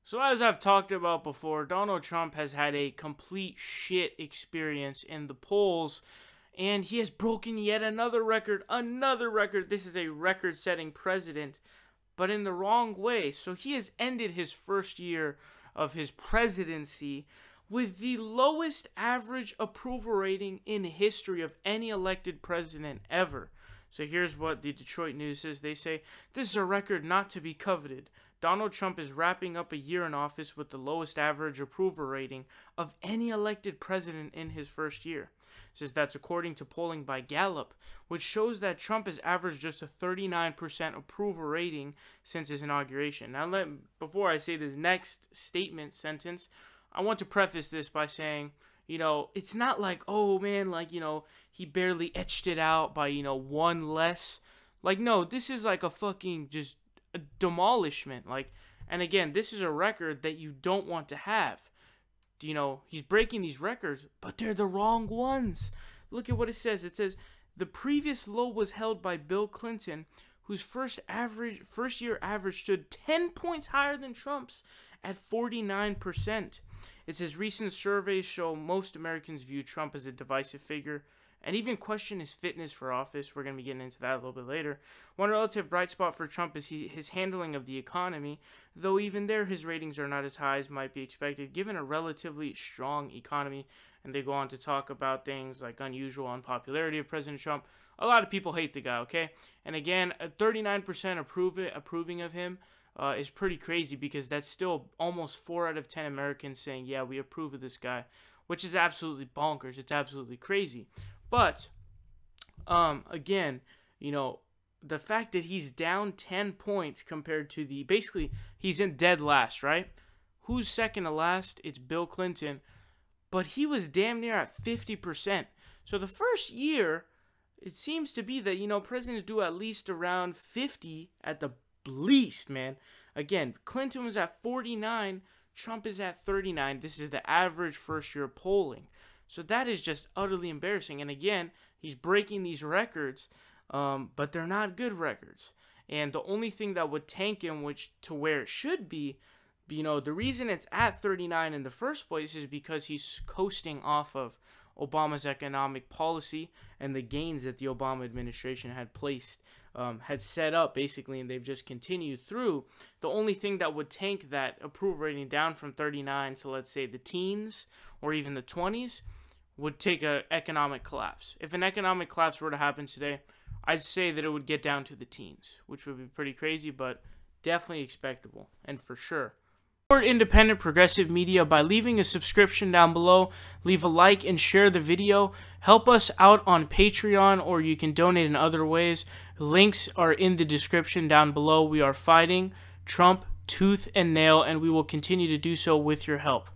So as I've talked about before, Donald Trump has had a complete shit experience in the polls, and he has broken yet another record. This is a record-setting president, but in the wrong way. So he has ended his first year of his presidency with the lowest average approval rating in history of any elected president ever. So here's what the Detroit News says. They say, "This is a record not to be coveted. Donald Trump is wrapping up a year in office with the lowest average approval rating of any elected president in his first year." It says that's according to polling by Gallup, which shows that Trump has averaged just a 39% approval rating since his inauguration. Now, before I say this next sentence, I want to preface this by saying, it's not like, oh man, he barely etched it out by, one less. No, this is like a fucking just a demolishment. And again, this is a record that you don't want to have. He's breaking these records, but they're the wrong ones. Look at what it says. It says, the previous low was held by Bill Clinton, whose first year average stood 10 points higher than Trump's at 49%. It says recent surveys show most Americans view Trump as a divisive figure and even question his fitness for office. We're going to be getting into that a little bit later. One relative bright spot for Trump is his handling of the economy, though even there his ratings are not as high as might be expected given a relatively strong economy. And they go on to talk about things like unusual unpopularity of President Trump. A lot of people hate the guy, okay? And again, 39% approving of him is pretty crazy, because that's still almost 4 out of 10 Americans saying, yeah, we approve of this guy, which is absolutely bonkers. It's absolutely crazy. But, again, the fact that he's down 10 points compared to basically, he's in dead last, right? Who's second to last? It's Bill Clinton. But he was damn near at 50%. So the first year, it seems to be that, presidents do at least around 50 at the least, man. Again, Clinton was at 49, Trump is at 39. This is the average first year polling. So that is just utterly embarrassing. And again, he's breaking these records, but they're not good records. And the only thing that would tank him, to where it should be, the reason it's at 39 in the first place is because he's coasting off of Obama's economic policy and the gains that the Obama administration had set up, basically, and they've just continued through. The only thing that would tank that approval rating down from 39 to, let's say, the teens or even the 20s would take an economic collapse. If an economic collapse were to happen today, I'd say that it would get down to the teens, which would be pretty crazy, but definitely expectable, and for sure. Support independent progressive media by leaving a subscription down below. Leave a like and share the video. Help us out on Patreon, or you can donate in other ways. Links are in the description down below. We are fighting Trump tooth and nail, and we will continue to do so with your help.